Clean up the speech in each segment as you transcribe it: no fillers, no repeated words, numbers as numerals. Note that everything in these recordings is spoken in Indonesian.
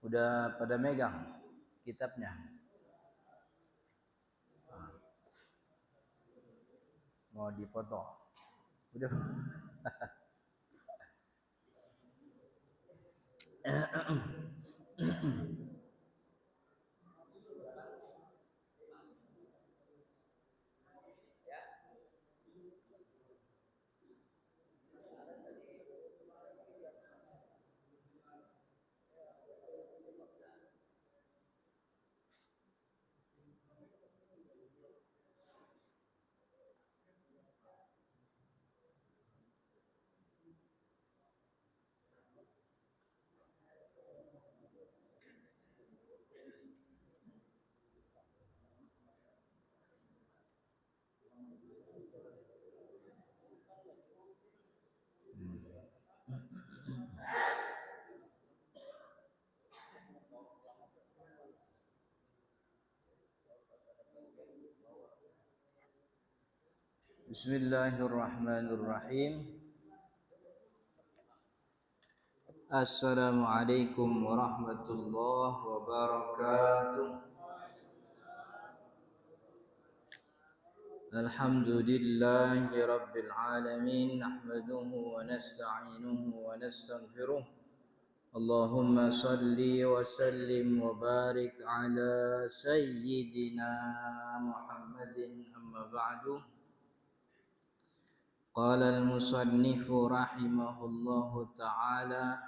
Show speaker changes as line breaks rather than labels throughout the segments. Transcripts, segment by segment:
Udah pada megang kitabnya. Mau dipoto. Udah. Bismillahirrahmanirrahim. Assalamualaikum warahmatullahi wabarakatuh. Alhamdulillahi rabbil alamin. Nahmaduhu wa nasta'inuhu wa nastaghfiruh. Allahumma salli wa sallim wa barik ala sayyidina Muhammadin, amma ba'du. Qala al-musannifu rahimahullahu ta'ala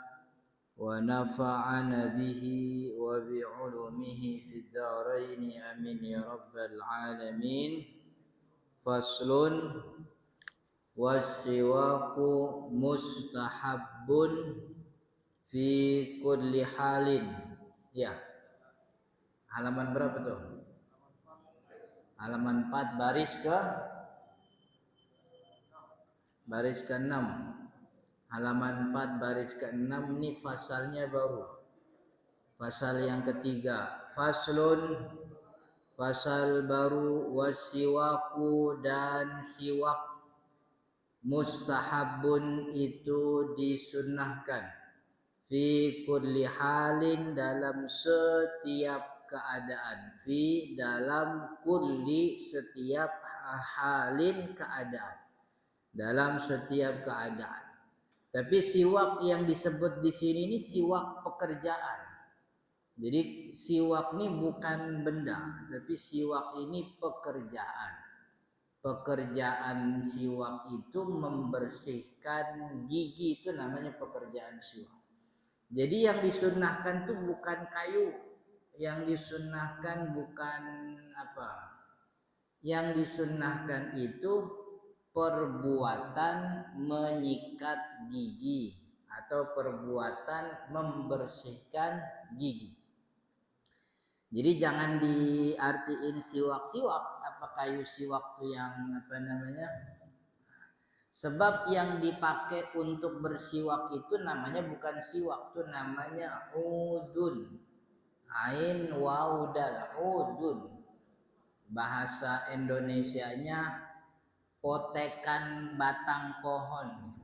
wa nafa'ana bihi wa bi'ulumihi fid dharain amin ya rabbal alamin. Faslun wasiwaku mustahabbun fi kulli halin. Ya. Halaman berapa tuh? Halaman 4 baris ke-6. Halaman 4 baris ke-6 ini fasalnya baru. Fasal yang ketiga. Fasal baru wasiwaku dan siwak mustahabun itu disunnahkan fi kulli halin dalam setiap keadaan, fi dalam kulli setiap halin keadaan, dalam setiap keadaan. Tapi siwak yang disebut di sini ini siwak pekerjaan. Jadi siwak ini bukan benda, tapi siwak ini pekerjaan. Pekerjaan siwak itu membersihkan gigi, itu namanya pekerjaan siwak. Jadi yang disunnahkan itu bukan kayu, yang disunnahkan bukan apa? Yang disunnahkan itu perbuatan menyikat gigi atau perbuatan membersihkan gigi. Jadi jangan diartiin siwak-siwak, apa kayu siwak tuh yang apa namanya? Sebab yang dipakai untuk bersiwak itu namanya bukan siwak, itu namanya udun. Ain waw dal udun. Bahasa Indonesianya potekan batang pohon.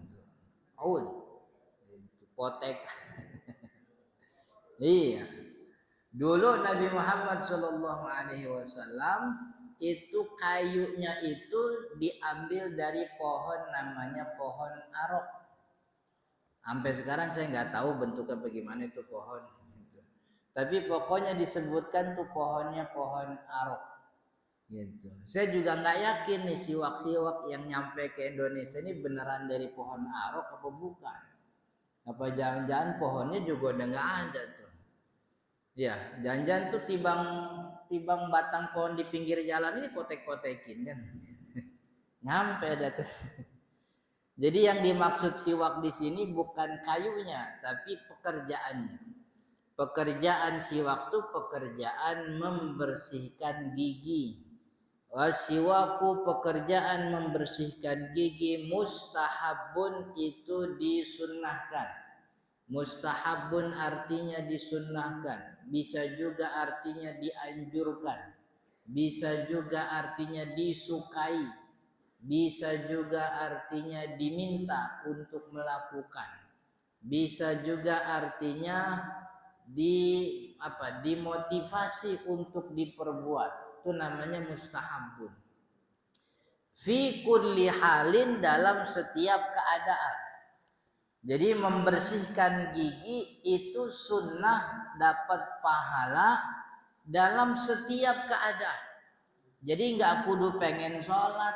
Ud. Potekan. Iya. Dulu Nabi Muhammad SAW itu kayunya itu diambil dari pohon namanya pohon arok. Sampai sekarang saya nggak tahu bentuknya bagaimana itu pohon. Tapi pokoknya disebutkan tuh pohonnya pohon arok. Gitu. Saya juga nggak yakin nih siwak-siwak yang nyampe ke Indonesia ini beneran dari pohon arok apa bukan? Apa jangan-jangan pohonnya juga udah nggak ada tuh? Ya, jangan-jangan tuh tibang batang pohon di pinggir jalan ini potek-potekin kan. Nyampe ada kes. Jadi yang dimaksud siwak di sini bukan kayunya, tapi pekerjaannya. Pekerjaan siwak itu pekerjaan membersihkan gigi. Wasiwaku pekerjaan membersihkan gigi mustahabun itu disunnahkan. Mustahabun artinya disunnahkan, bisa juga artinya dianjurkan, bisa juga artinya disukai, bisa juga artinya diminta untuk melakukan. bisa juga artinya dimotivasi untuk diperbuat. Itu namanya mustahabun. Fi kulli halin, dalam setiap keadaan. Jadi membersihkan gigi itu sunnah, dapat pahala dalam setiap keadaan. Jadi nggak kudu pengen sholat,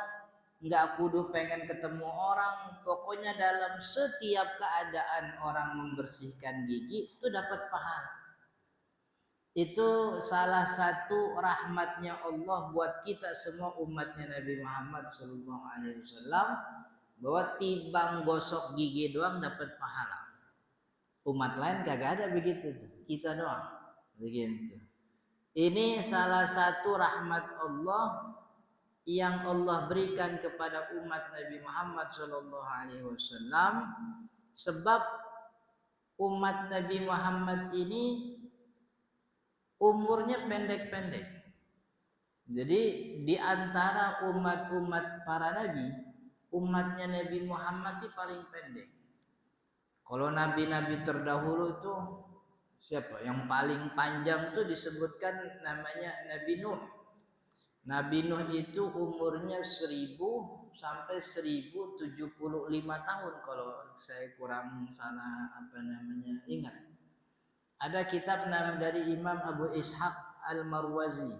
nggak kudu pengen ketemu orang, pokoknya dalam setiap keadaan orang membersihkan gigi itu dapat pahala. Itu salah satu rahmatnya Allah buat kita semua umatnya Nabi Muhammad SAW, bahwa timbang gosok gigi doang dapat pahala. Umat lain kagak ada begitu tuh, kita doang begitu. Ini salah satu rahmat Allah yang Allah berikan kepada umat Nabi Muhammad SAW, sebab umat Nabi Muhammad ini umurnya pendek-pendek. Jadi di antara umat-umat para nabi, umatnya Nabi Muhammad ini paling pendek. Kalau nabi-nabi terdahulu tuh siapa? Yang paling panjang tuh disebutkan namanya Nabi Nuh. Nabi Nuh itu umurnya 1000 sampai 1075 tahun kalau saya kurang salah ingat. Ada kitab dari Imam Abu Ishaq Al-Marwazi.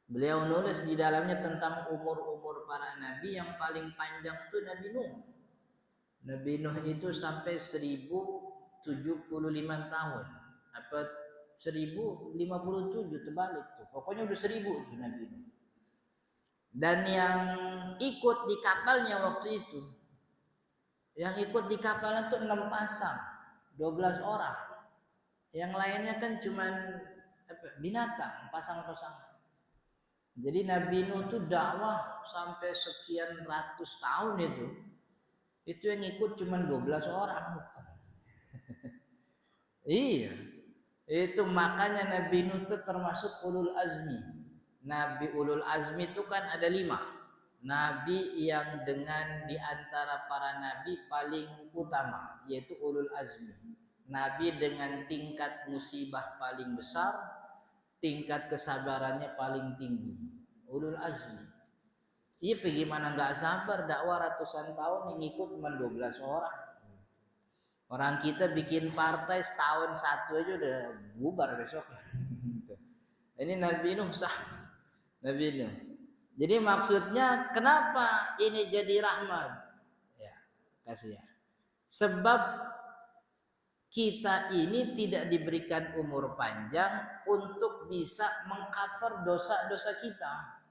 Beliau nulis di dalamnya tentang umur-umur para nabi, yang paling panjang itu Nabi Nuh. Nabi Nuh itu sampai 1075 tahun. Apa 1057 terbalik tuh. Pokoknya udah 1000 itu Nabi Nuh. Dan yang ikut di kapalnya waktu itu, yang ikut di kapalnya tuh 6 pasang, 12 orang. Yang lainnya kan cuman binatang, pasang-pasang. Jadi Nabi Nuh itu dakwah sampai sekian ratus tahun itu yang ikut cuma 12 orang. Iya, itu makanya Nabi Nuh itu termasuk ulul azmi. Nabi ulul azmi itu kan ada 5. Nabi yang dengan diantara para nabi paling utama, yaitu ulul azmi. Nabi dengan tingkat musibah paling besar, tingkat kesabarannya paling tinggi, ulul azmi. Iya, bagaimana nggak sabar dakwah ratusan tahun yang ikut cuma 12 orang. Orang kita bikin partai setahun satu aja udah bubar besok. Ini Nabi Nuh Nabi Nuh. Jadi maksudnya kenapa ini jadi rahmat? Ya, kasih ya. Sebab kita ini tidak diberikan umur panjang untuk bisa mengcover dosa-dosa kita.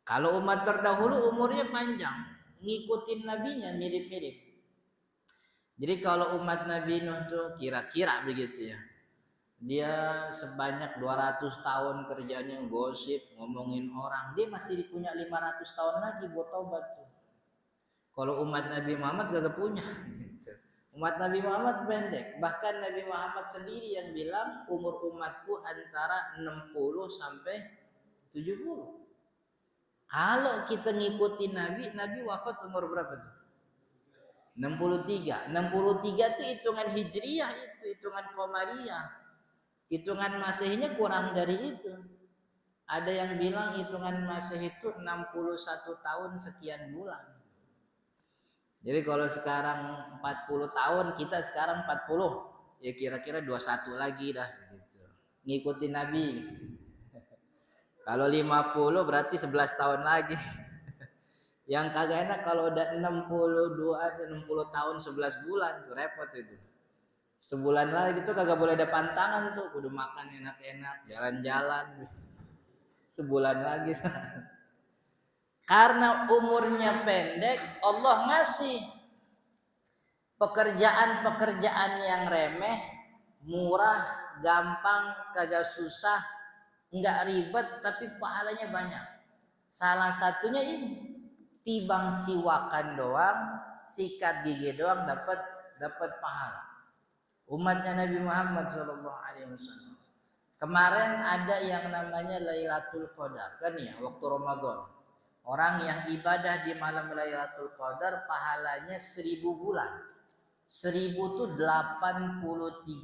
Kalau umat terdahulu umurnya panjang, ngikutin nabinya mirip-mirip. Jadi kalau umat Nabi Nuh tuh kira-kira begitu ya, dia sebanyak 200 tahun kerjanya gosip, ngomongin orang, dia masih punya 500 tahun lagi buat taubat tuh. Kalau umat Nabi Muhammad gak punya. Umat Nabi Muhammad pendek. Bahkan Nabi Muhammad sendiri yang bilang umur umatku antara 60 sampai 70. Kalau kita ngikutin Nabi wafat umur berapa tuh? 63. 63 itu hitungan hijriyah, itu hitungan qamariyah. Hitungan Masehinya kurang dari itu. Ada yang bilang hitungan Masehi itu 61 tahun sekian bulan. Jadi kalau sekarang 40 tahun, kita sekarang 40, ya kira-kira 21 lagi dah gitu. Ngikutin Nabi. Kalau 50 berarti 11 tahun lagi. Yang kagak enak kalau udah 60 tahun 11 bulan tuh repot itu. Sebulan lagi tuh kagak boleh ada pantangan tuh, kudu makan enak-enak, jalan-jalan. Sebulan lagi. Karena umurnya pendek, Allah ngasih pekerjaan-pekerjaan yang remeh, murah, gampang, kagak susah, enggak ribet, tapi pahalanya banyak. Salah satunya ini, tibang siwakan doang, sikat gigi doang dapat pahala. Umatnya Nabi Muhammad SAW. Kemarin ada yang namanya Lailatul Qadar kan ya, waktu Ramadan. Orang yang ibadah di malam Lailatul Qadar pahalanya 1000 bulan. 1000 tuh 83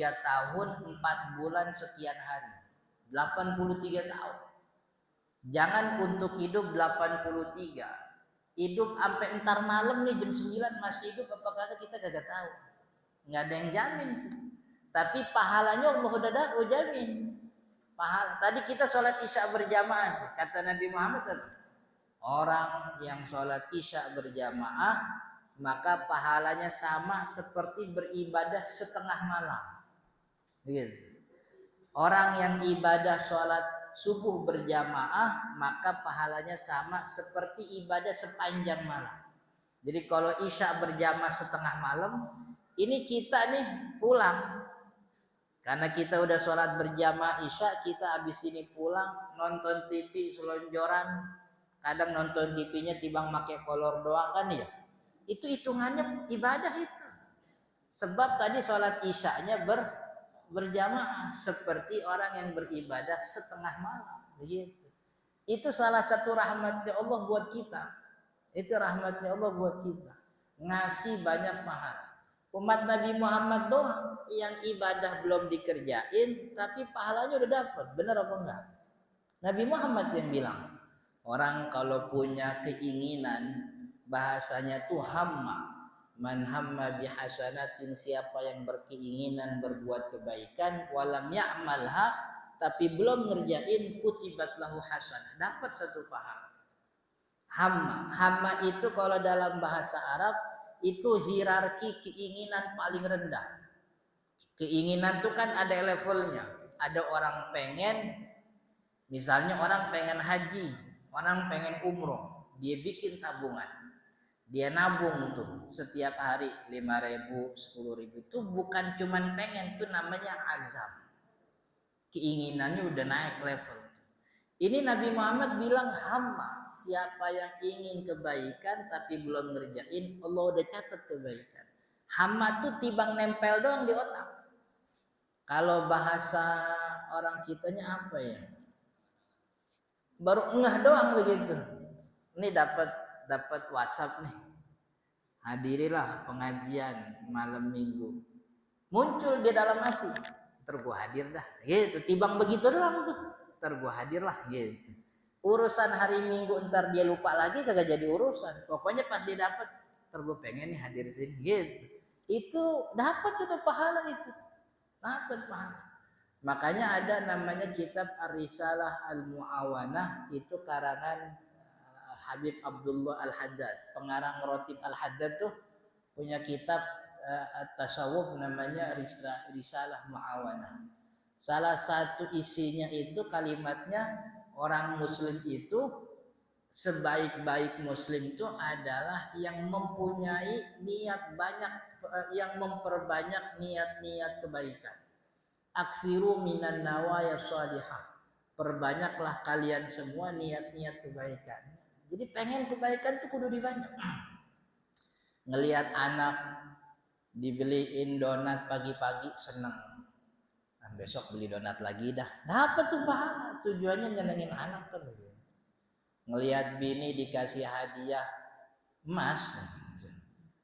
tahun 4 bulan sekian hari. 83 tahun. Jangan untuk hidup 83. Hidup sampai entar malam nih jam 9 masih hidup apa kagak kita kagak tahu. Nggak ada yang jamin tuh. Tapi pahalanya Allah udah jamin. Pahala. Tadi kita sholat isya berjamaah tuh. Kata Nabi Muhammad apa? Orang yang sholat isya berjamaah maka pahalanya sama seperti beribadah setengah malam. Gitu. Orang yang ibadah sholat subuh berjamaah maka pahalanya sama seperti ibadah sepanjang malam. Jadi kalau isya berjamaah setengah malam, ini kita nih pulang. Karena kita udah sholat berjamaah isya, kita habis ini pulang nonton TV selonjoran. Kadang nonton TV-nya tibang pakai kolor doang kan ya. Itu hitungannya ibadah itu. Sebab tadi sholat isyanya berjamaah seperti orang yang beribadah setengah malam. Begitu. Itu salah satu rahmatnya Allah buat kita. Itu rahmatnya Allah buat kita. Ngasih banyak pahala. Umat Nabi Muhammad doang yang ibadah belum dikerjain tapi pahalanya udah dapat. Benar apa enggak? Nabi Muhammad yang bilang, orang kalau punya keinginan bahasanya tuh hamma. Man hamma bihasanatin, siapa yang berkeinginan berbuat kebaikan walam ya'malha tapi belum ngerjain kutibat lahu hasanah, dapat satu pahala. Hamma itu kalau dalam bahasa Arab itu hierarki keinginan paling rendah. Keinginan itu kan ada levelnya. Ada orang pengen, misalnya orang pengen haji, orang pengen umroh, dia bikin tabungan. Dia nabung tuh setiap hari 5.000, 10.000. Itu bukan cuman pengen, itu namanya azam. Keinginannya udah naik level. Ini Nabi Muhammad bilang hamma, siapa yang ingin kebaikan tapi belum ngerjain, Allah udah catat kebaikan. Hamma tuh tibang nempel doang di otak. Kalau bahasa orang kitanya apa ya? Baru ngeh doang begitu. Ini dapat WhatsApp nih. Hadirilah pengajian malam minggu. Muncul di dalam hati. Ntar gua hadir dah. Gitu. Tibang begitu doang tuh. Ntar gua hadir lah. Gitu. Urusan hari minggu ntar dia lupa lagi kagak jadi urusan. Pokoknya pas dia dapat, ntar gua pengen nih hadir sini. Gitu. Itu dapat tuh pahala itu. Dapat pahala. Makanya ada namanya kitab Ar-Risalah Al-Mu'awanah, itu karangan Habib Abdullah Al-Haddad, pengarang Rotib Al-Haddad tuh punya kitab tasawuf namanya Risalah Mu'awanah. Salah satu isinya itu kalimatnya orang muslim itu sebaik-baik muslim itu adalah yang mempunyai niat banyak, yang memperbanyak niat-niat kebaikan. Aksiru minan nawaya shalihah. Perbanyaklah kalian semua niat-niat kebaikan. Jadi pengen kebaikan tuh kudu dibanyak. Ngelihat anak dibeliin donat pagi-pagi seneng. Nah, besok beli donat lagi dah. Dapat tuh pahala. Tujuannya nyenengin anak kan. Ngelihat bini dikasih hadiah emas,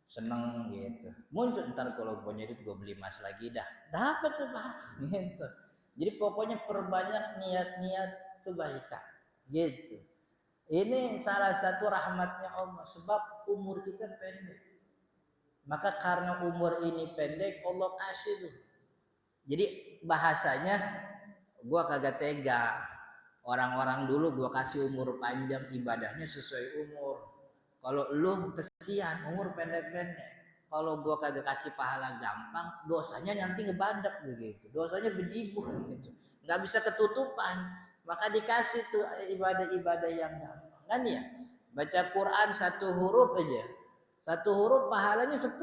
seneng gitu. Muncul ntar kalau punya duit gue beli emas lagi dah. Dapat tuh pahala gitu. Jadi pokoknya perbanyak niat-niat kebaikan gitu. Ini salah satu rahmatnya Allah, sebab umur kita pendek. Maka karena umur ini pendek, Allah kasih tuh. Jadi bahasanya, gua kagak tega. Orang-orang dulu gua kasih umur panjang, ibadahnya sesuai umur. Kalau lu kesian, umur pendek-pendek. Kalau gua kagak kasih pahala gampang, dosanya nanti ngebadak begitu. Dosanya bejibun gitu. Nggak bisa ketutupan. Maka dikasih tuh ibadah-ibadah yang gampang kan ya. Baca Quran satu huruf aja, satu huruf pahalanya 10.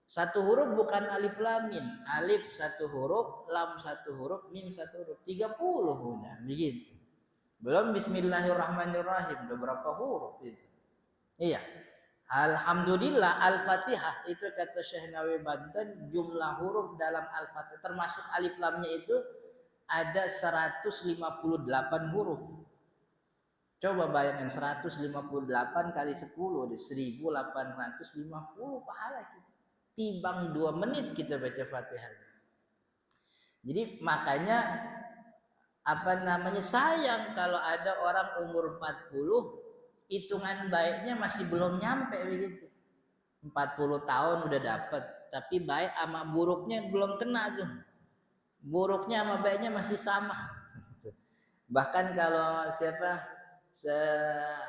Satu huruf bukan alif lam mim, alif satu huruf, lam satu huruf, mim satu huruf, 30 udah begitu. Belum bismillahirrahmanirrahim, udah berapa huruf itu. Iya. Alhamdulillah Al-Fatihah itu kata Syekh Nawawi Banten, jumlah huruf dalam Al-Fatihah termasuk alif lamnya itu ada 158 huruf. Coba bayangin 158 kali 10 ada 1850 pahala gitu. timbang 2 menit kita baca Fatihah. Jadi makanya sayang kalau ada orang umur 40 hitungan baiknya masih belum nyampe begitu. 40 tahun udah dapat, tapi baik sama buruknya belum kena tuh. Buruknya sama baiknya masih sama. Bahkan kalau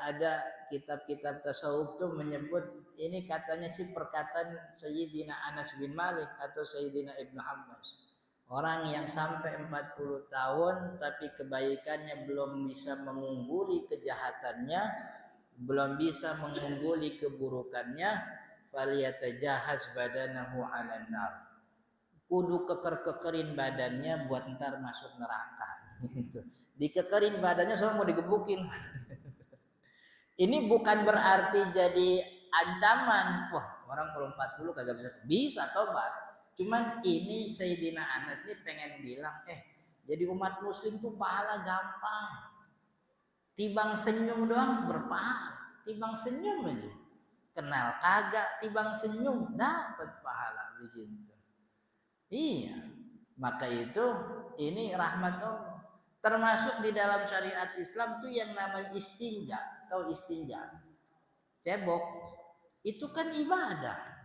ada kitab-kitab tasawuf tuh menyebut ini katanya sih perkataan Sayyidina Anas bin Malik atau Sayyidina Ibnu Abbas. Orang yang sampai 40 tahun tapi kebaikannya belum bisa mengungguli kejahatannya, belum bisa mengungguli keburukannya, falyatajahaz badanahu 'alan nar. Kudu keker-kekerin badannya buat ntar masuk neraka. Dikekerin badannya soalnya mau digebukin. Ini bukan berarti jadi ancaman. Wah, orang kalau 40 kagak bisa tobat. Cuman ini Sayyidina Anas nih pengen bilang, jadi umat muslim tuh pahala gampang. Tibang senyum doang berpahala. Tibang senyum aja. Kenal kagak, tibang senyum dapat pahala begitu. Iya. Maka itu ini rahmat Allah. Termasuk di dalam syariat Islam tuh yang namanya istinja. Tahu istinja? Cebok. Itu kan ibadah.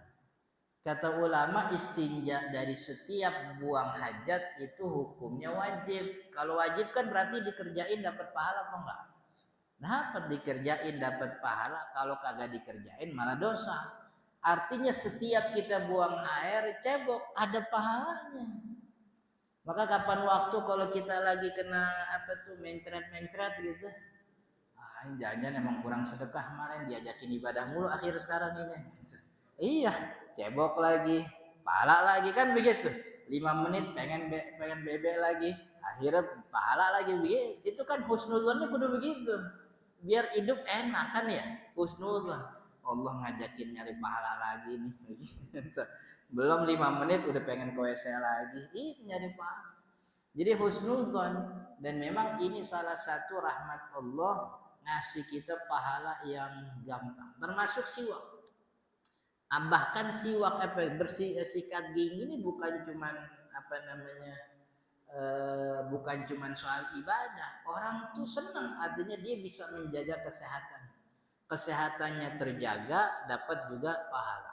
Kata ulama istinja dari setiap buang hajat itu hukumnya wajib. Kalau wajib kan berarti dikerjain dapat pahala apa enggak? Dapat dikerjain dapat pahala, kalau kagak dikerjain malah dosa. Artinya setiap kita buang air cebok ada pahalanya. Maka kapan waktu kalau kita lagi kena mencret-mencret gitu, jangan emang kurang sedekah kemarin diajakin ibadah mulu akhir sekarang ini. Iya, cebok lagi, pahala lagi kan begitu. 5 menit pengen bebek lagi, akhirnya pahala lagi begitu. Itu kan husnuzonnya kudu begitu. Biar hidup enak kan ya, husnuzon. Allah ngajakin nyari pahala lagi nih. Belum 5 menit udah pengen ke WC lagi. Ih, nyari pahala. Jadi husnuzon, dan memang ini salah satu rahmat Allah ngasih kita pahala yang gampang. Termasuk siwak. Bahkan siwak sikat gigi ini bukan cuman bukan cuman soal ibadah. Orang tuh senang, artinya dia bisa menjaga kesehatan. Kesehatannya terjaga, dapat juga pahala.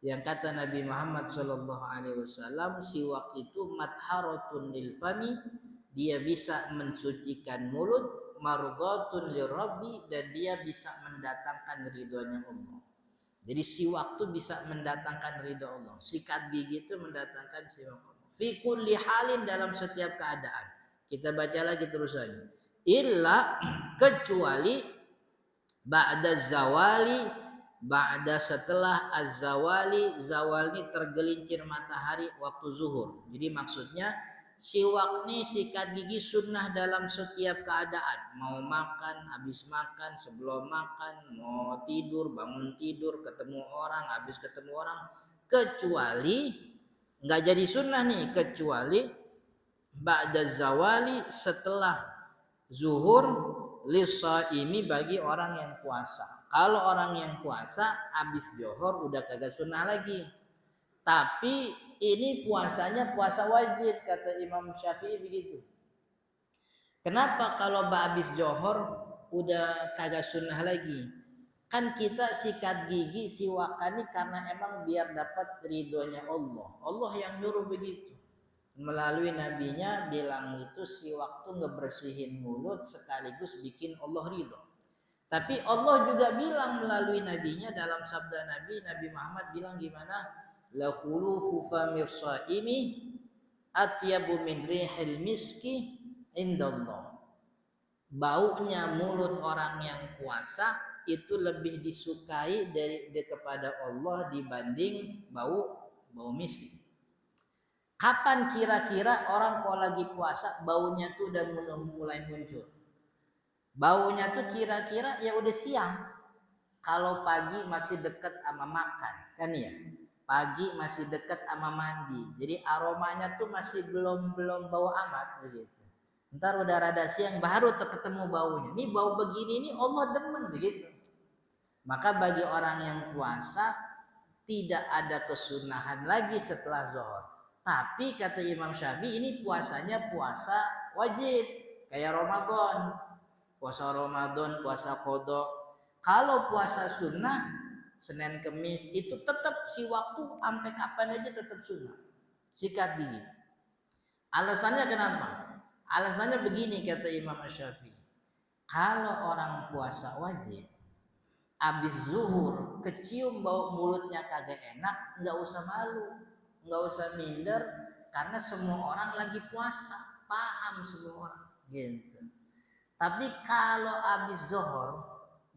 Yang kata Nabi Muhammad SAW, siwak itu matharatun lil fami, dia bisa mensucikan mulut, marghatun lirabbi, dan dia bisa mendatangkan ridhonya Allah. Jadi siwak itu bisa mendatangkan ridho Allah. Sikat gigi itu mendatangkan siwak Allah. Fi kulli halin, dalam setiap keadaan. Kita baca lagi terusannya. Illa, kecuali ba'da zawali, ba'da setelah az-zawali. Zawal ini tergelincir matahari waktu zuhur. Jadi maksudnya siwak nih, sikat gigi sunnah dalam setiap keadaan. Mau makan, habis makan, sebelum makan, mau tidur, bangun tidur, ketemu orang, habis ketemu orang. Kecuali, nggak jadi sunnah nih, kecuali ba'da zawali, setelah zuhur, lissaimi, bagi orang yang puasa. Kalau orang yang puasa, habis johor udah kagak sunnah lagi. Tapi ini puasanya puasa wajib, kata Imam Syafi'i begitu. Kenapa kalau habis johor udah kagak sunnah lagi? Kan kita sikat gigi, siwakan ini karena emang biar dapat ridhonya Allah. Allah yang nyuruh begitu. Melalui nabinya bilang itu siwak tuh ngebersihin mulut sekaligus bikin Allah ridho. Tapi Allah juga bilang melalui nabinya dalam sabda Nabi Muhammad bilang gimana? La khulufu famir shaimi atyabu min rihil miski indallah. Baunya mulut orang yang puasa itu lebih disukai kepada Allah dibanding bau misk. Kapan kira-kira orang kalau lagi puasa baunya tuh udah mulai muncul? Baunya tuh kira-kira ya udah siang. Kalau pagi masih dekat sama makan, kan ya? Pagi masih dekat sama mandi. Jadi aromanya tuh masih belum bau amat begitu. Ntar udah rada siang baru ketemu baunya. Ini bau begini ini Allah demen begitu. Maka bagi orang yang puasa tidak ada kesunahan lagi setelah zuhur. Tapi kata Imam Syafi'i ini puasanya puasa wajib kayak Ramadan. Puasa Ramadan, puasa qada. Kalau puasa sunnah Senin Kemis itu tetap si waktu sampai kapan aja tetap sunnah. Sikat gigi. Alasannya kenapa? Alasannya begini kata Imam Syafi'i. Kalau orang puasa wajib, habis zuhur kecium bau mulutnya kagak enak, nggak usah malu, nggak usah minder, karena semua orang lagi puasa, paham semua orang, gitu. Tapi kalau habis zuhur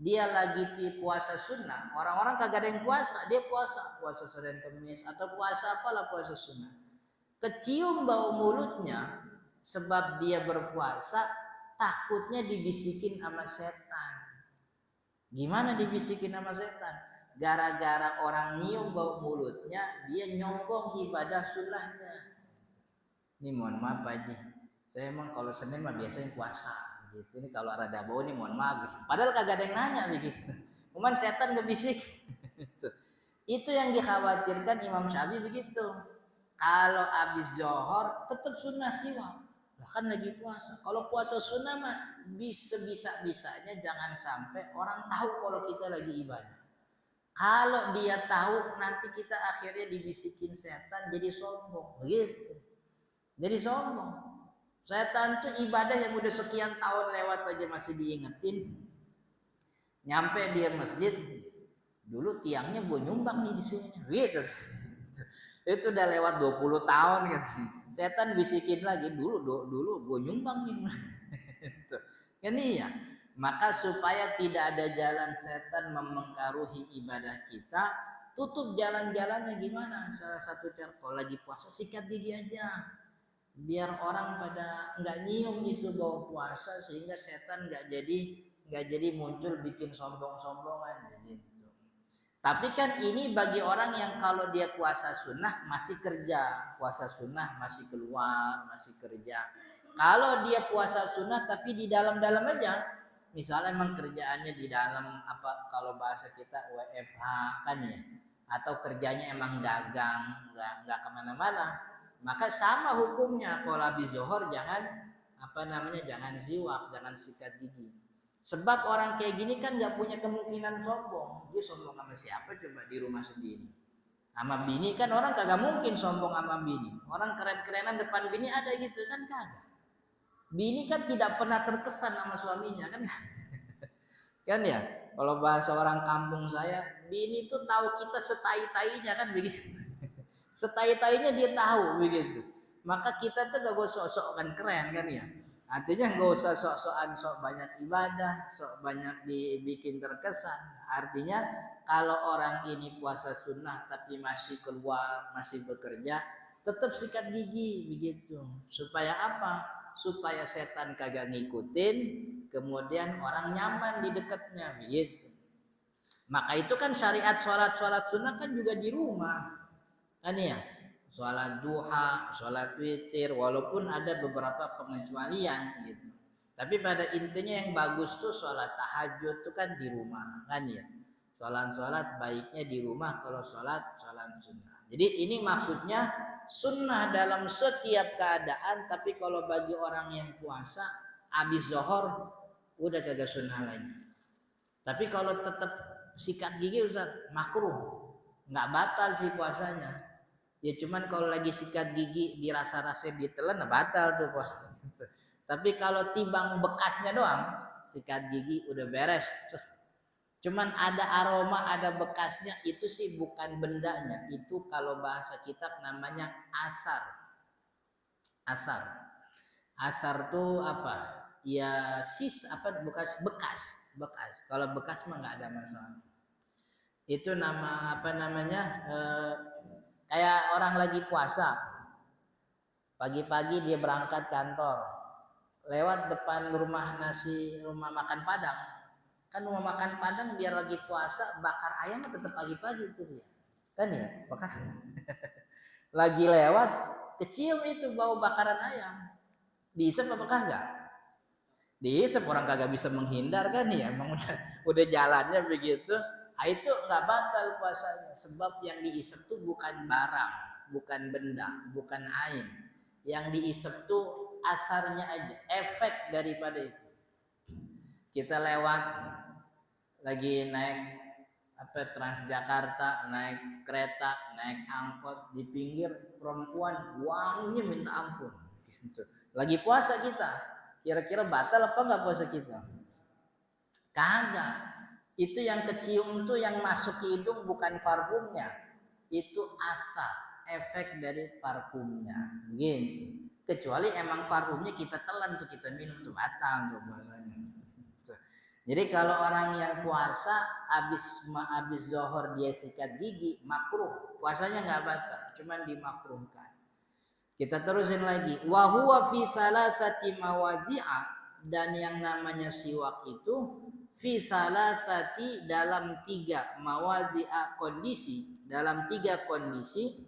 dia lagi di puasa sunnah, orang-orang kagak ada yang puasa, dia puasa Senin Kemis atau puasa apalah puasa sunnah. Kecium bau mulutnya sebab dia berpuasa, takutnya dibisikin sama setan. Gimana dibisikin sama setan? Gara-gara orang nyium bau mulutnya, dia nyombong ibadah sunnahnya. Ini mohon maaf Pak Haji, saya emang kalau Senin mah biasanya puasa gitu. Ini kalau ada bau nih mohon maaf. Padahal kagak ada yang nanya begitu. Cuman setan ngebisik. Itu yang dikhawatirkan Imam Syafi'i begitu. Kalau habis zuhur tetap sunnah siwak. Kan lagi puasa. Kalau puasa sunnah mah bisa-bisanya jangan sampai orang tahu kalau kita lagi ibadah. Kalau dia tahu nanti kita akhirnya dibisikin setan jadi sombong, gitu. Jadi sombong. Setan tuh ibadah yang udah sekian tahun lewat aja masih diingetin. Nyampe dia masjid, dulu tiangnya gue nyumbang nih di sini, gitu. Itu udah lewat 20 tahun kan. Setan bisikin lagi, dulu gue nyumbang nih. Kan iya. Maka supaya tidak ada jalan setan mempengaruhi ibadah kita, tutup jalan-jalannya gimana? Salah satu cara kalau lagi puasa sikat gigi aja. Biar orang pada nggak nyium itu bau puasa sehingga setan nggak jadi muncul bikin sombong-sombongan gitu. Tapi kan ini bagi orang yang kalau dia puasa sunnah masih kerja, puasa sunnah masih keluar, masih kerja. Kalau dia puasa sunnah tapi di dalam-dalam aja, misalnya emang kerjaannya di dalam apa kalau bahasa kita WFH kan ya, atau kerjanya emang dagang, nggak kemana-mana, maka sama hukumnya kalau habis zuhur jangan jangan siwak, jangan sikat gigi. Sebab orang kayak gini kan nggak punya kemungkinan sombong. Dia sombong sama siapa coba di rumah sendiri? Sama bini kan orang kagak mungkin sombong sama bini. Orang keren-kerenan depan bini ada gitu kan kagak. Bini kan tidak pernah terkesan sama suaminya kan. Kan ya, kalau bahasa orang kampung saya, bini tuh tahu kita setai-tainya kan begitu. Setai-tainya dia tahu begitu. Maka kita tuh gak usah sok-sok kan keren kan ya. Artinya gak usah sok-sokan sok banyak ibadah, sok banyak dibikin terkesan. Artinya kalau orang ini puasa sunnah tapi masih keluar, masih bekerja, tetap sikat gigi begitu. Supaya apa? Supaya setan kagak ngikutin, kemudian orang nyaman di dekatnya begitu. Maka itu kan syariat sholat sunnah kan juga di rumah. Kan ya, sholat duha, sholat witir, walaupun ada beberapa pengecualian gitu. Tapi pada intinya yang bagus tuh sholat tahajud tuh kan di rumah, kan ya. Sholat baiknya di rumah kalau sholat sunnah. Jadi ini maksudnya sunnah dalam setiap keadaan, tapi kalau bagi orang yang puasa habis zuhur udah kagak sunnah lagi. Tapi kalau tetap sikat gigi Ustaz, makruh, nggak batal sih puasanya. Ya cuman kalau lagi sikat gigi dirasa-rasa ditelan batal tuh puasa. Tapi kalau timbang bekasnya doang, sikat gigi udah beres. Cuman ada aroma, ada bekasnya, itu sih bukan bendanya. Itu kalau bahasa kitab namanya asar. Asar tuh apa? Ya bekas. Kalau bekas mah nggak ada masalah. Itu nama kayak orang lagi puasa. Pagi-pagi dia berangkat kantor. Lewat depan rumah makan Padang. Kan rumah makan Padang biar lagi puasa bakar ayam tetap pagi-pagi itu dia. Kan ya, bakar. Lagi lewat kecium itu bau bakaran ayam. Diisep apa kagak? Diisep, orang kagak bisa menghindar kan ya. Emang udah jalannya begitu. Nah, itu nggak batal puasanya, sebab yang diisep tuh bukan barang, bukan benda, bukan ain. Yang diisep tuh asarnya aja, efek daripada itu. Kita lewat lagi naik Transjakarta, naik kereta, naik angkot, di pinggir perempuan wanginya minta ampun. Gitu. Lagi puasa kita, kira-kira batal apa nggak puasa kita? Kagak. Itu yang kecium tuh yang masuk ke hidung bukan parfumnya, itu asap, efek dari parfumnya, gitu. Kecuali emang parfumnya kita telan tuh, kita minum tuh batal tuh puasanya. Jadi kalau orang yang puasa habis zohor dia sikat gigi, makruh, puasanya nggak batal, cuman dimakruhkan. Kita terusin lagi, wa huwa fi salasati mawadhi'a, dan yang namanya siwak itu fi salasati, dalam 3 mawadhi'a, kondisi, dalam 3 kondisi,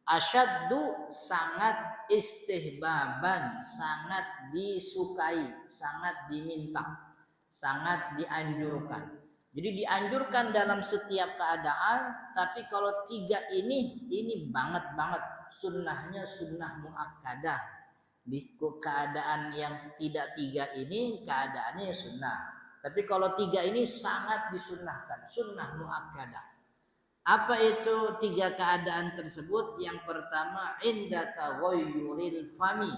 asyaddu, sangat, istihbaban, sangat disukai, sangat diminta, sangat dianjurkan. Jadi dianjurkan dalam setiap keadaan, tapi kalau 3 ini banget sunnahnya, sunnah muakkadah. Di keadaan yang tidak 3 ini keadaannya sunnah. Tapi kalau 3 ini sangat disunnahkan, sunnah muakkadah. Apa itu 3 keadaan tersebut? Yang pertama, inda taghayyuril fami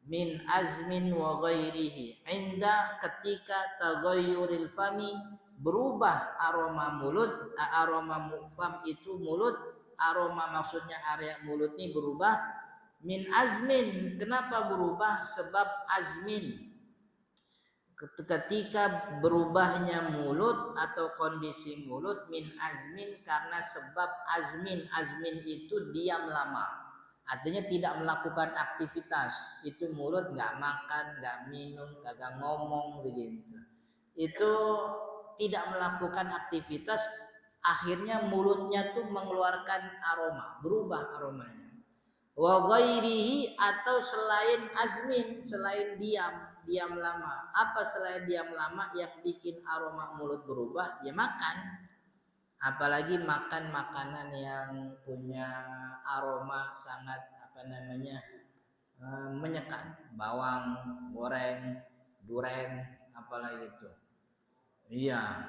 min azmin wa ghairihi. Inda, ketika taghayyuril fami, berubah aroma mulut. Aroma fam itu mulut, aroma maksudnya area mulut ini berubah. Min azmin, kenapa berubah? Sebab azmin, ketika berubahnya mulut atau kondisi mulut, min azmin, karena sebab azmin itu diam lama, artinya tidak melakukan aktivitas. Itu mulut nggak makan, nggak minum, kagak ngomong begitu, itu tidak melakukan aktivitas, akhirnya mulutnya tuh mengeluarkan aroma, berubah aromanya. Wa ghairihi, atau selain azmin, selain diam lama. Apa selain diam lama yang bikin aroma mulut berubah? Ya makan. Apalagi makan makanan yang punya aroma sangat menyekat, bawang goreng, duren, apalagi itu. Iya.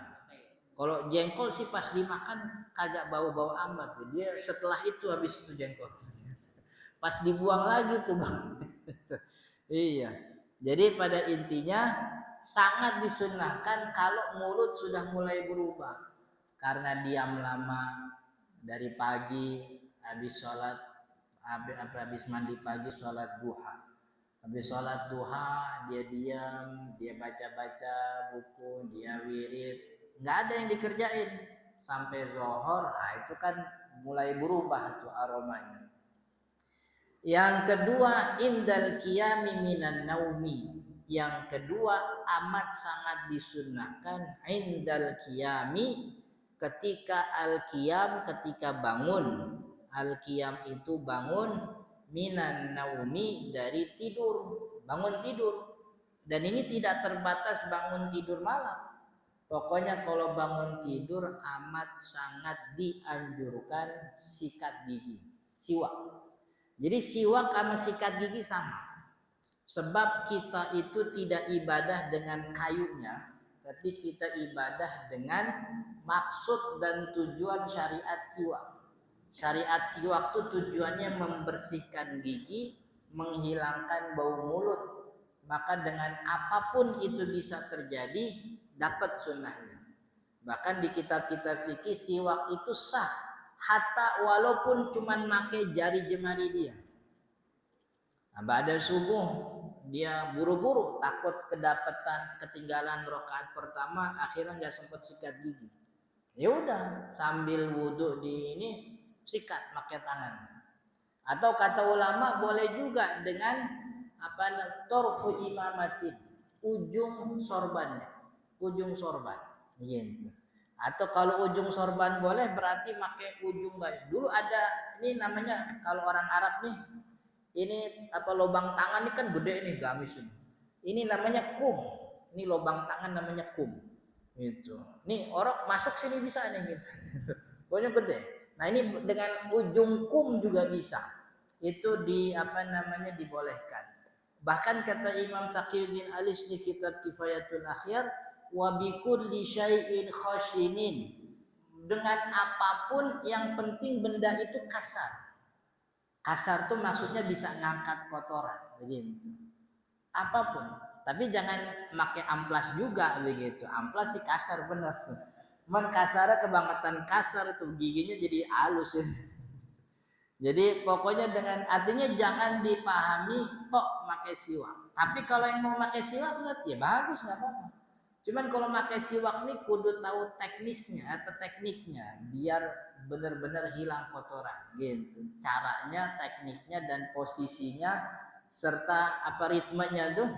Kalau jengkol sih pas dimakan kagak bau-bau amat. Dia setelah itu habis itu jengkol. Pas dibuang lagi tuh bang. Iya. Jadi pada intinya sangat disunahkan kalau mulut sudah mulai berubah karena diam lama, dari pagi habis sholat, habis mandi pagi sholat duha. Habis sholat duha dia diam, dia baca-baca buku, dia wirid, nggak ada yang dikerjain sampai zuhur. Nah itu kan mulai berubah tuh aromanya. Yang kedua, indal qiyami minan naumi. Yang kedua, amat sangat disunnahkan indal qiyami, ketika al-qiyam, ketika bangun. Al-qiyam itu bangun, minan naumi, dari tidur, bangun tidur. Dan ini tidak terbatas bangun tidur malam. Pokoknya kalau bangun tidur amat sangat dianjurkan sikat gigi, siwak. Jadi siwak sama sikat gigi sama. Sebab kita itu tidak ibadah dengan kayunya, tapi kita ibadah dengan maksud dan tujuan syariat siwak. Syariat siwak itu tujuannya membersihkan gigi, menghilangkan bau mulut. Maka dengan apapun itu bisa terjadi, dapat sunnahnya. Bahkan di kitab-kitab fikih siwak itu sah, hatta walaupun cuman make jari jemari dia. Nah, pada subuh dia buru-buru, takut ketinggalan rakaat pertama, akhirnya nggak sempat sikat gigi. Ya udah, sambil wudhu di ini sikat pakai tangan. Atau kata ulama boleh juga dengan torfu imamatin, ujung sorbannya, ujung sorban, gitu. Atau kalau ujung sorban boleh, berarti pakai ujung baju. Dulu ada ini namanya, kalau orang Arab nih, ini lubang tangan ini kan gede nih, gamis ini. Ini namanya kum. Ini lubang tangan namanya kum. Itu. Nih orok masuk sini bisa nih gitu. Pokoknya gede. Nah ini dengan ujung kum juga bisa. Itu di apa namanya dibolehkan. Bahkan kata Imam Taqiyuddin Alis di kitab Kifayatul Akhyar, wa bikulli syai'in khashinin. Dengan apapun yang penting benda itu kasar. Kasar tuh maksudnya bisa ngangkat kotoran begitu. Apapun. Tapi jangan pakai amplas juga begitu. Amplas sih kasar benar tuh. Cuman kasarnya kebangetan kasar itu giginya jadi halus ya. Jadi pokoknya dengan artinya jangan dipahami kok pakai siwak. Tapi kalau yang mau pakai siwak ya bagus nggak apa-apa. Cuman kalau pakai siwak nih kudu tahu teknisnya atau tekniknya biar benar-benar hilang kotoran gitu. Caranya, tekniknya dan posisinya serta apa ritmenya tuh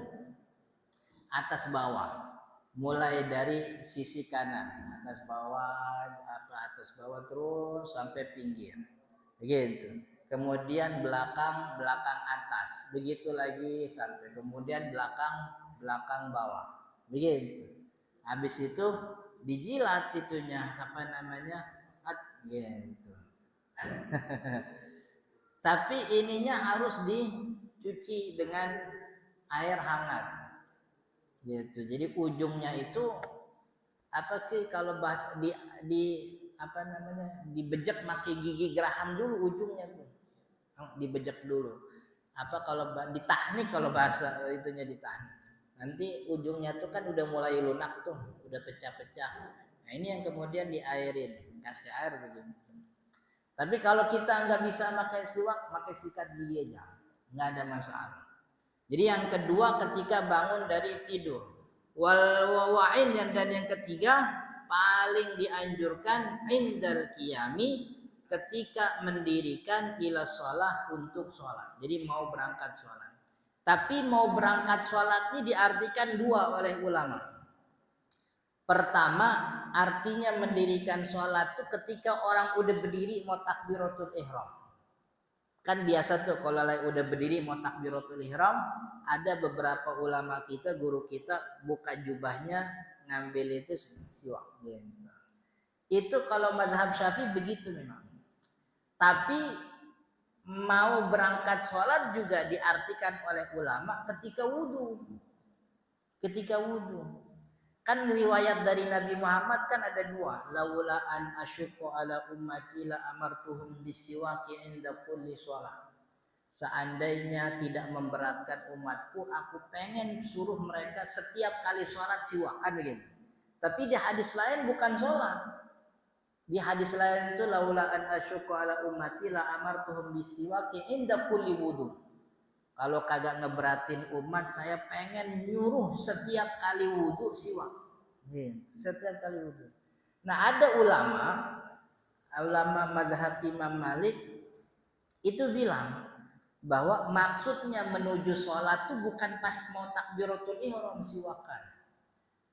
atas bawah. Mulai dari sisi kanan, atas bawah, apa atas bawah terus sampai pinggir. Begitu. Kemudian belakang, belakang atas. Begitu lagi sampai kemudian belakang, belakang bawah. Begitu. Habis itu dijilat itunya apa namanya? Gitu. Tapi ininya harus dicuci dengan air hangat. Gitu. Jadi ujungnya itu apa sih kalau bahas di apa namanya dibejek pakai gigi geraham dulu ujungnya tuh dibejek dulu apa kalau ditahnik kalau bahasa itunya ditahnik nanti ujungnya tuh kan udah mulai lunak tuh udah pecah-pecah nah ini yang kemudian diairin kasih air begitu tapi kalau kita nggak bisa pakai siwak pakai sikat gigi aja nggak ada masalah jadi yang kedua ketika bangun dari tidur wa'in dan yang ketiga paling dianjurkan indal qiyami ketika mendirikan ila shalah untuk sholat. Jadi mau berangkat sholat. Tapi mau berangkat sholat ini diartikan dua oleh ulama. Pertama, artinya mendirikan sholat itu ketika orang udah berdiri mau takbiratul ihram. Kan biasa tuh kalau udah berdiri mau takbiratul ihram, ada beberapa ulama kita, guru kita buka jubahnya ngambil itu siwak gitu. Itu kalau mazhab Syafi'i begitu memang. Tapi mau berangkat sholat juga diartikan oleh ulama ketika wudhu. Ketika wudhu. Kan riwayat dari Nabi Muhammad kan ada dua. Laula an asyqa ala ummati la amartuhum bisiwaki inda kulli sholat. Seandainya tidak memberatkan umatku, aku pengen suruh mereka setiap kali sholat siwak kan begitu. Tapi di hadis lain bukan sholat. Di hadis lain itu laula an asyqa ala ummati la amartuhum bisiwaki inda kulli wudu. Kalau kagak ngeberatin umat, saya pengen nyuruh setiap kali wudu siwak. Setiap kali wudu. Nah ada ulama mazhab Imam Malik itu bilang bahwa maksudnya menuju sholat itu bukan pas mau takbiratul ihram siwakan.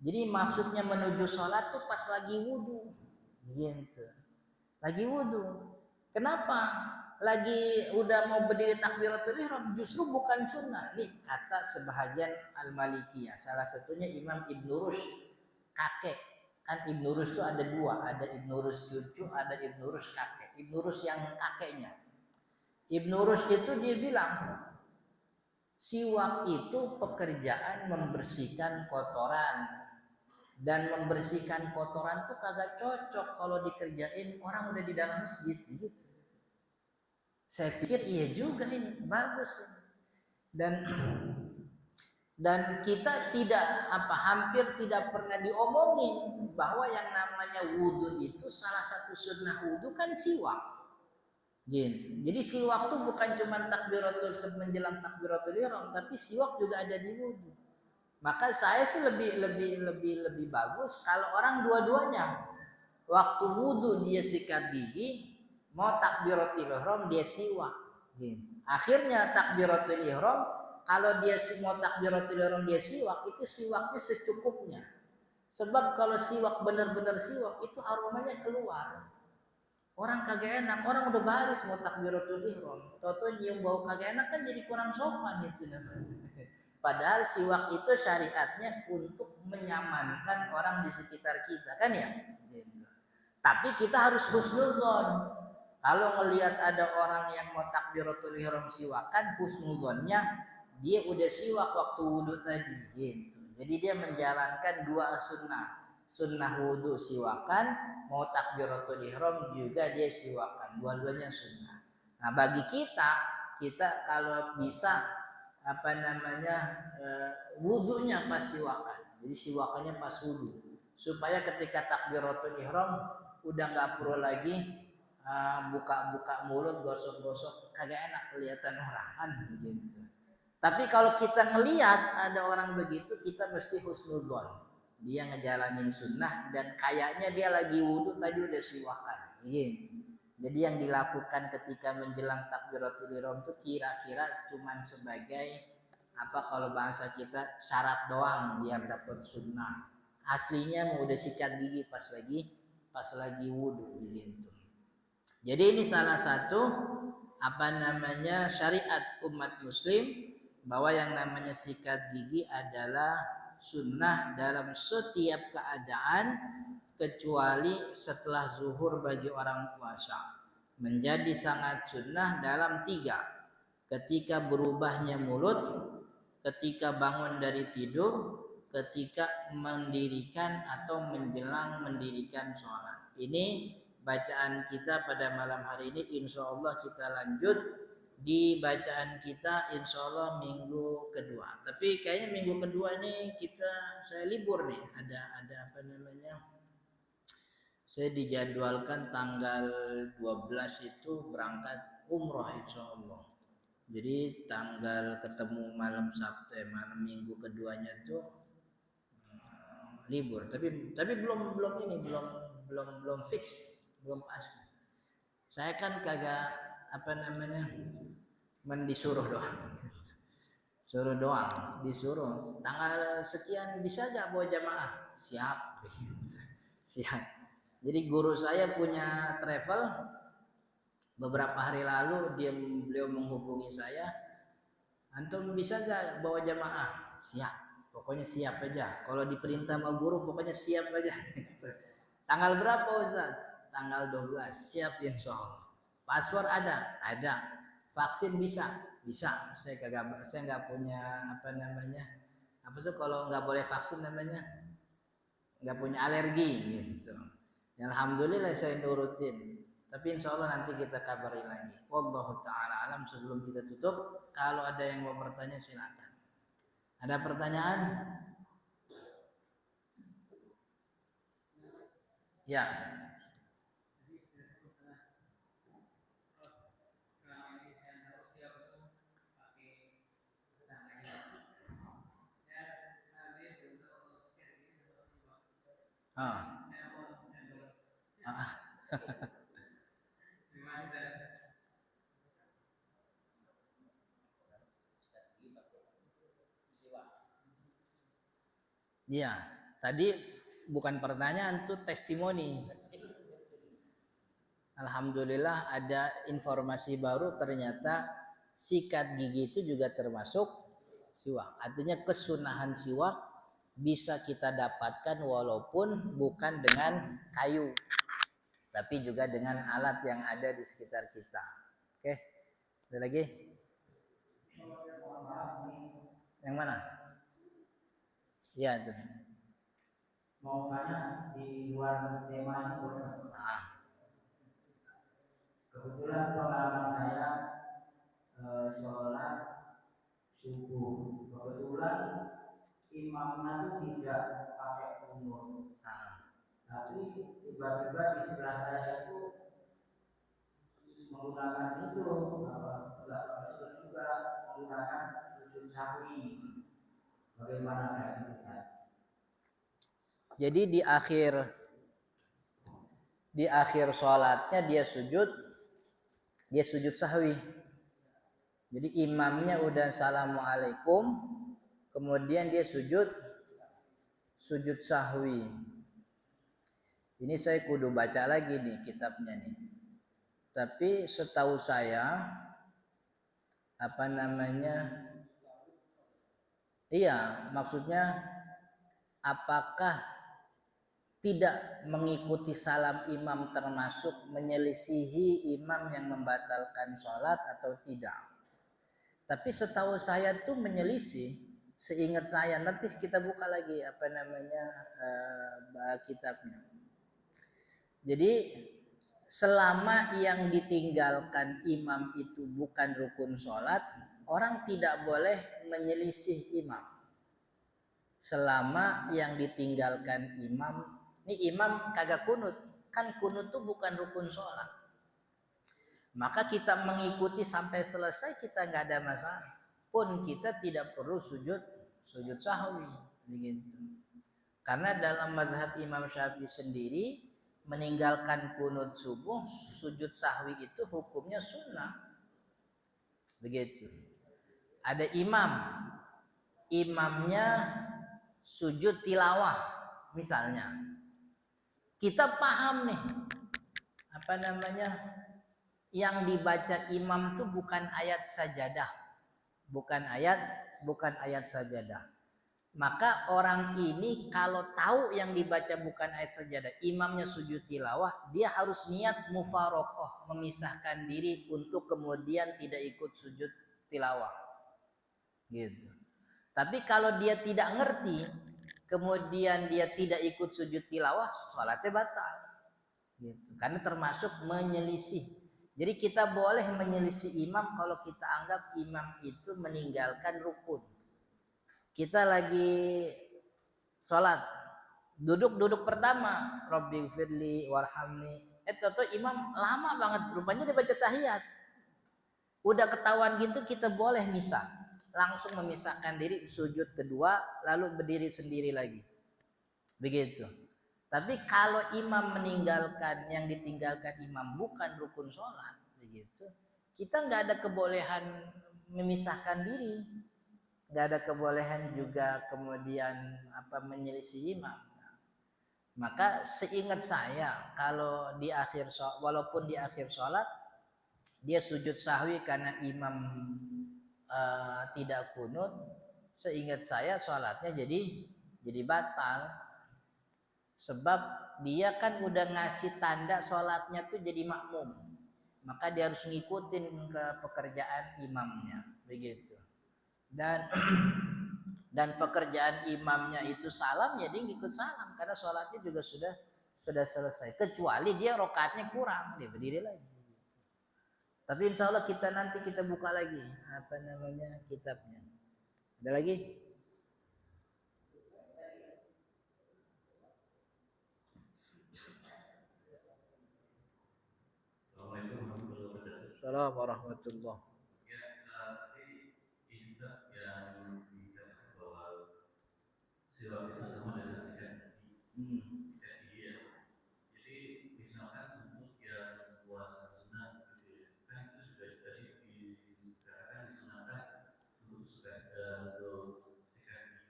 Jadi maksudnya menuju sholat tuh pas lagi wudu. Gitu. Lagi wudu. Kenapa? Lagi udah mau berdiri takbiratul ihram justru bukan sunnah. Ini kata sebahagian al-Malikiyah. Salah satunya Imam Ibnu Rushd, kakek. Kan Ibnu Rushd itu ada dua, ada Ibnu Rushd cucu, ada Ibnu Rushd kakek. Ibnu Rushd yang kakeknya. Ibnu Rushd itu dia bilang siwak itu pekerjaan membersihkan kotoran. Dan membersihkan kotoran tuh kagak cocok kalau dikerjain orang udah di dalam masjid gitu. Saya pikir iya juga ini bagus. Dan kita tidak hampir tidak pernah diomongin bahwa yang namanya wudhu itu salah satu sunnah wudhu kan siwak. Gitu. Jadi siwak tuh bukan cuma takbiratul menjelang takbiratul ihram, tapi siwak juga ada di wudhu. Maka saya sih lebih bagus kalau orang dua-duanya. Waktu wudhu dia sikat gigi, mau takbiratul ihram dia siwak. Gitu. Akhirnya takbiratul ihram kalau dia mau takbiratul ihram dia siwak itu siwaknya secukupnya. Sebab kalau siwak benar-benar siwak itu aromanya keluar. Orang kagak enak, orang udah baris mau takbiratul ihram. Toto nyium bau kagak enak kan jadi kurang sopan itu namanya. Padahal siwak itu syariatnya untuk menyamankan orang di sekitar kita kan ya gitu. Tapi kita harus husnudzon. Kalau ngelihat ada orang yang mau takbiratul ihram siwakan, husnudzonnya dia udah siwak waktu wudhu tadi gitu. Jadi dia menjalankan dua sunnah. Sunnah wudhu siwakan, mau takbiratul ihram juga dia siwakan. Dua-duanya sunnah. Nah, bagi kita kalau bisa apa namanya wudhunya pas siwakan. Jadi siwakannya pas wudhu supaya ketika takbiratul ihram udah nggak perlu lagi buka-buka mulut, gosok-gosok, kagak enak kelihatan orang kan begitu. Tapi kalau kita ngelihat ada orang begitu, kita mesti husnudzon. Dia ngejalanin sunnah dan kayaknya dia lagi wudhu tadi udah siwakan. Gitu. Jadi yang dilakukan ketika menjelang takbiratul ihram itu kira-kira cuman sebagai apa kalau bahasa kita syarat doang biar dapat sunnah. Aslinya mau udah sikat gigi pas lagi wudhu gitu. Jadi ini salah satu apa namanya syariat umat muslim bahwa yang namanya sikat gigi adalah sunnah dalam setiap keadaan kecuali setelah zuhur bagi orang puasa. Menjadi sangat sunnah dalam 3. Ketika berubahnya mulut, ketika bangun dari tidur, ketika mendirikan atau menjelang mendirikan sholat. Ini bacaan kita pada malam hari ini. Insya Allah kita lanjut di bacaan kita insya Allah minggu kedua. Tapi kayaknya minggu kedua ini saya libur nih. Ada apa namanya? Saya dijadwalkan tanggal 12 itu berangkat umroh insya Allah. Jadi tanggal ketemu malam Sabtu malam minggu keduanya itu libur. Tapi belum fix, belum pasti. Saya kan kagak apa namanya mendisuruh doang. Suruh doang, disuruh. Tanggal sekian bisa gak bawa jamaah? Siap. Siap. Jadi guru saya punya travel. Beberapa hari lalu beliau menghubungi saya, antum bisa gak bawa jamaah? Siap, pokoknya siap aja. Kalau diperintah sama guru pokoknya siap aja. Tanggal berapa Ustaz? Tanggal 12, siap insya Allah. Paspor ada? Ada. Vaksin bisa? Bisa. Saya nggak punya apa namanya. Apa sih kalau nggak boleh vaksin namanya? Nggak punya alergi gitu. Alhamdulillah saya nurutin. Tapi insya Allah nanti kita kabari lagi. Wallahu ta'ala alam. Sebelum kita tutup, kalau ada yang mau bertanya silakan. Ada pertanyaan? Ya. Ah. Iya, tadi bukan pertanyaan tuh testimoni. Alhamdulillah ada informasi baru ternyata sikat gigi itu juga termasuk siwak. Artinya kesunahan siwak bisa kita dapatkan walaupun bukan dengan kayu, tapi juga dengan alat yang ada di sekitar kita. Oke, ada lagi? Yang mana? Iya itu. Mau tanya di luar tema ini boleh? Kebetulan pengalaman saya sholat subuh. Kebetulan imamnya itu tidak pakai kunut. Tapi tiba-tiba di sebelah saya itu menggunakan itu nggak pakai kunut juga, menggunakan sujud sahwi. Bagaimana kayak gitu ya? Jadi di akhir sholatnya dia sujud sahwi. Jadi imamnya udah assalamualaikum, kemudian dia sujud sahwi. Ini saya kudu baca lagi nih kitabnya nih. Tapi setahu saya apa namanya? Iya, maksudnya apakah tidak mengikuti salam imam termasuk menyelisihi imam yang membatalkan sholat atau tidak? Tapi setahu saya tuh menyelisih, seingat saya. Nanti kita buka lagi apa namanya kitabnya. Jadi selama yang ditinggalkan imam itu bukan rukun sholat, orang tidak boleh menyelisih imam. Selama yang ditinggalkan imam, ini imam kagak kunut, kan kunut tuh bukan rukun sholat. Maka kita mengikuti sampai selesai kita nggak ada masalah. Pun kita tidak perlu sujud sahwi begitu. Karena dalam mazhab Imam Syafi'i sendiri meninggalkan kunut subuh sujud sahwi itu hukumnya sunnah. Begitu. Ada imamnya sujud tilawah misalnya. Kita paham nih apa namanya yang dibaca imam itu bukan ayat sajadah. Bukan ayat sajadah. Maka orang ini kalau tahu yang dibaca bukan ayat sajadah, imamnya sujud tilawah, dia harus niat mufaroqah, memisahkan diri untuk kemudian tidak ikut sujud tilawah. Gitu. Tapi kalau dia tidak ngerti, kemudian dia tidak ikut sujud tilawah, sholatnya batal. Gitu. Karena termasuk menyelisih. Jadi kita boleh menyelisih imam kalau kita anggap imam itu meninggalkan rukun. Kita lagi sholat, duduk pertama, Rabbi firli warhamni. Toto imam lama banget, rupanya dia baca tahiyat. Udah ketahuan gitu kita boleh misah, langsung memisahkan diri sujud kedua, lalu berdiri sendiri lagi. Begitu. Tapi kalau imam meninggalkan, yang ditinggalkan imam bukan rukun sholat, begitu, kita nggak ada kebolehan memisahkan diri, nggak ada kebolehan juga kemudian menyelisih imam. Maka seingat saya kalau di akhir sholat, walaupun di akhir sholat dia sujud sahwi karena imam tidak kunut, seingat saya sholatnya jadi batal. Sebab dia kan udah ngasih tanda sholatnya tuh jadi makmum, maka dia harus ngikutin ke pekerjaan imamnya, begitu. Dan pekerjaan imamnya itu salam, ya dia ngikut salam karena sholatnya juga sudah selesai. Kecuali dia rokaatnya kurang, dia berdiri lagi. Tapi insya Allah nanti kita buka lagi kitabnya. Ada lagi? Assalamualaikum warahmatullahi wabarakatuh.
Ya, tadi Isa yang dikatakan bahwa siwak itu sama dengan sikat gigi ya. Jadi misalkan untuk yang puasa sunat gitu ya, kan itu juga tadi dikatakan disunahkan untuk sikat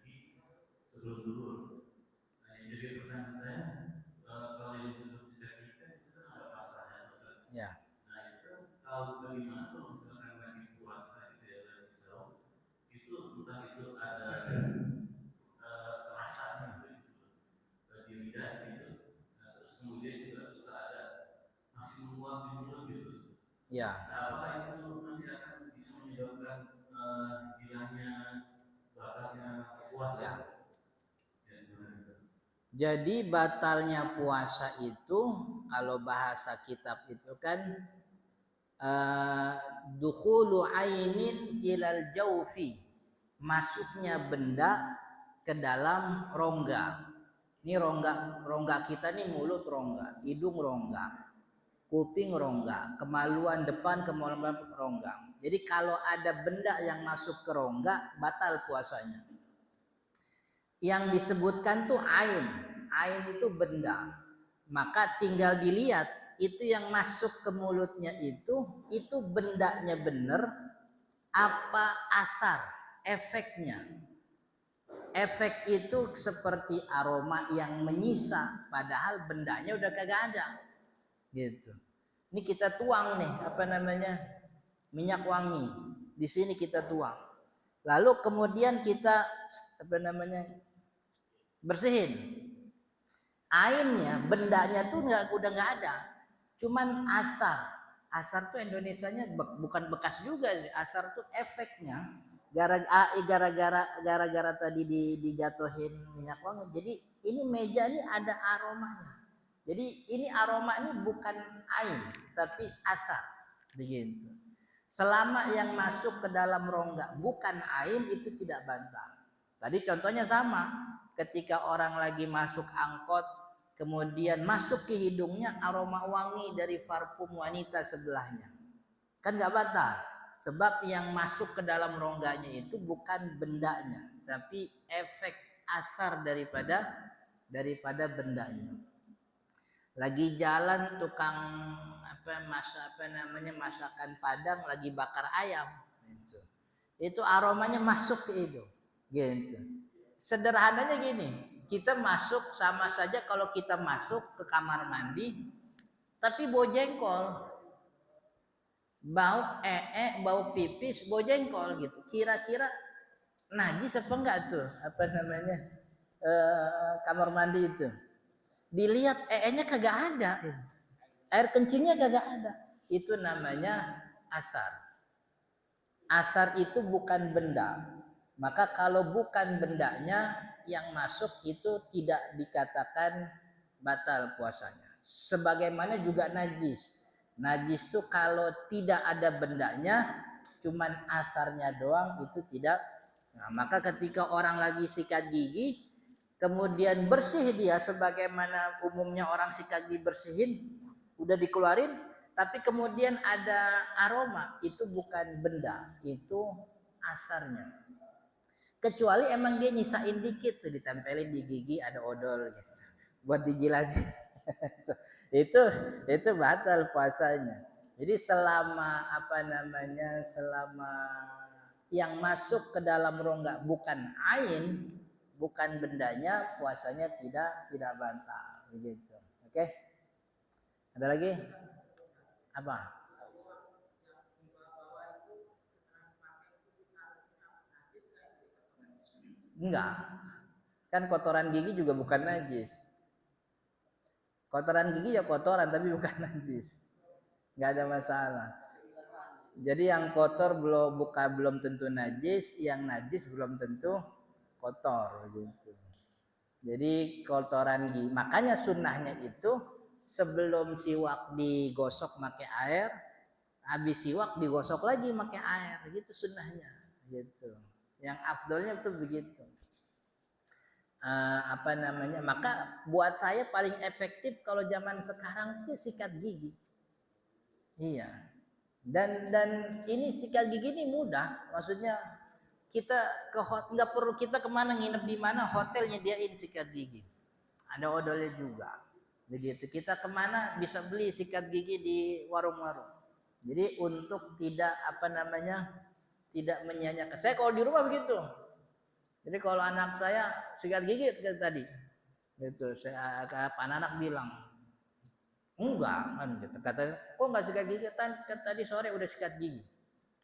gigi sebelum tidur. Nah, yang jadi pertanyaan saya, kalau yang disebut sikat gigi kan itu kan ada pasarnya Ustaz.
Ya.
Nah itu kalau bagaimana kalau misalkan lagi puasa gitu ya, lagi sahur, itu entah itu ada rasanya begitu di lidah gitu, nah, terus kemudian juga suka ada masih menguap di mulut gitu.
Ya.
Nah, apakah itu nanti akan bisa menyebabkan hilangnya batalnya puasa?
Ya. Jadi batalnya puasa itu kalau bahasa kitab itu kan dukhulu ainin ilal jaufi, masuknya benda ke dalam rongga. Ini rongga kita nih, mulut rongga, hidung rongga, kuping rongga, kemaluan depan, kemaluan rongga. Jadi kalau ada benda yang masuk ke rongga, batal puasanya. Yang disebutkan tuh ain itu benda. Maka tinggal dilihat itu yang masuk ke mulutnya itu bendanya bener apa asar, efeknya. Efek itu seperti aroma yang menyisa padahal bendanya udah kagak ada. Gitu. Ini kita tuang nih minyak wangi. Di sini kita tuang. Lalu kemudian kita bersihin. Ainnya, bendanya tuh udah nggak ada, cuman asar. Asar tuh Indonesianya bukan bekas juga, asar tuh efeknya gara-gara tadi dijatuhin minyak wangi. Jadi ini meja ini ada aromanya. Jadi ini aroma ini bukan ain tapi asar, begitu. Selama yang masuk ke dalam rongga bukan ain itu tidak bantah. Tadi contohnya sama, ketika orang lagi masuk angkot kemudian masuk ke hidungnya aroma wangi dari parfum wanita sebelahnya, kan nggak batal, sebab yang masuk ke dalam rongganya itu bukan bendanya tapi efek asar daripada bendanya. Lagi jalan tukang masakan Padang lagi bakar ayam gitu. Itu aromanya masuk ke hidung gitu. Sederhananya gini, kita masuk sama saja kalau kita masuk ke kamar mandi tapi bau jengkol, bau bau pipis, bau jengkol gitu. Kira-kira najis apa enggak tuh kamar mandi itu? Dilihat nya kagak ada, air kencingnya kagak ada. Itu namanya asar. Asar itu bukan benda. Maka kalau bukan bendanya yang masuk itu tidak dikatakan batal puasanya. Sebagaimana juga najis. Najis itu kalau tidak ada bendanya, cuman asarnya doang itu tidak. Nah, maka ketika orang lagi sikat gigi, kemudian bersih dia sebagaimana umumnya orang sikat gigi bersihin, udah dikeluarin, tapi kemudian ada aroma, itu bukan benda, itu asarnya. Kecuali emang dia nyisain dikit tuh ditempelin di gigi ada odol gitu, buat dijilat. itu batal puasanya. Jadi selama selama yang masuk ke dalam rongga bukan ain, bukan bendanya, puasanya tidak batal begitu. Oke? Ada lagi? Apa? Enggak. Kan kotoran gigi juga bukan najis. Kotoran gigi ya kotoran tapi bukan najis. Enggak ada masalah. Jadi yang kotor belum tentu najis, yang najis belum tentu kotor gitu. Jadi kotoran gigi, makanya sunnahnya itu sebelum siwak digosok pakai air, habis siwak digosok lagi pakai air, gitu sunnahnya, gitu. Yang afdolnya itu begitu. Maka buat saya paling efektif kalau zaman sekarang itu sikat gigi. Iya. Dan ini sikat gigi ini mudah, maksudnya kita nggak perlu kita kemana nginep di mana, hotel nyediain sikat gigi, ada odolnya juga begitu. Kita kemana bisa beli sikat gigi di warung-warung. Jadi untuk tidak tidak menyanyiakan. Saya kalau di rumah begitu. Jadi kalau anak saya sikat gigi tadi gitu, saya anak bilang enggak kan gitu. Katanya kok nggak sikat gigi, kan tadi sore udah sikat gigi.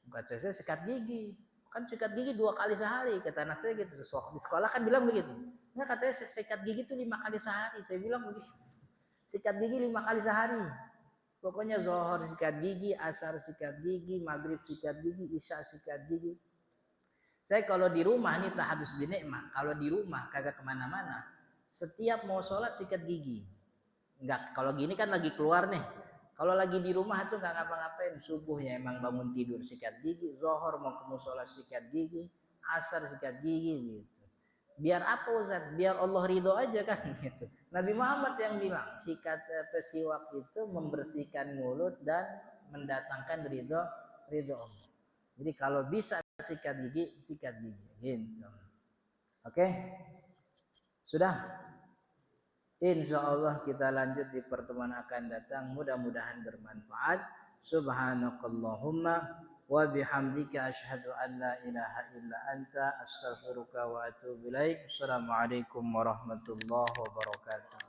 Kata saya sikat gigi, kan sikat gigi 2 kali sehari, kata anak saya gitu. Di sekolah kan bilang begitu. Enggak, katanya sikat gigi itu 5 kali sehari. Saya bilang begitu. Sikat gigi 5 kali sehari. Pokoknya zuhur sikat gigi, asar sikat gigi, maghrib sikat gigi, isya sikat gigi. Saya kalau di rumah nih tahadus binikmah, kalau di rumah kagak kemana-mana, setiap mau sholat sikat gigi. Enggak, kalau gini kan lagi keluar nih. Kalau lagi di rumah tuh nggak ngapa-ngapain, subuhnya emang bangun tidur sikat gigi, zuhur mau ke mushola sikat gigi, asar sikat gigi gitu. Biar apa Ustaz? Biar Allah ridho aja kan gitu. Nabi Muhammad yang bilang sikat siwak itu membersihkan mulut dan mendatangkan ridho Allah. Jadi kalau bisa sikat gigi gitu. Oke? Sudah? Insya Allah kita lanjut di pertemuan akan datang. Mudah-mudahan bermanfaat. Subhanakallahumma wa bihamdika asyhadu an la ilaha illa anta astaghfiruka wa atubu ilaik. Assalamualaikum warahmatullahi wabarakatuh.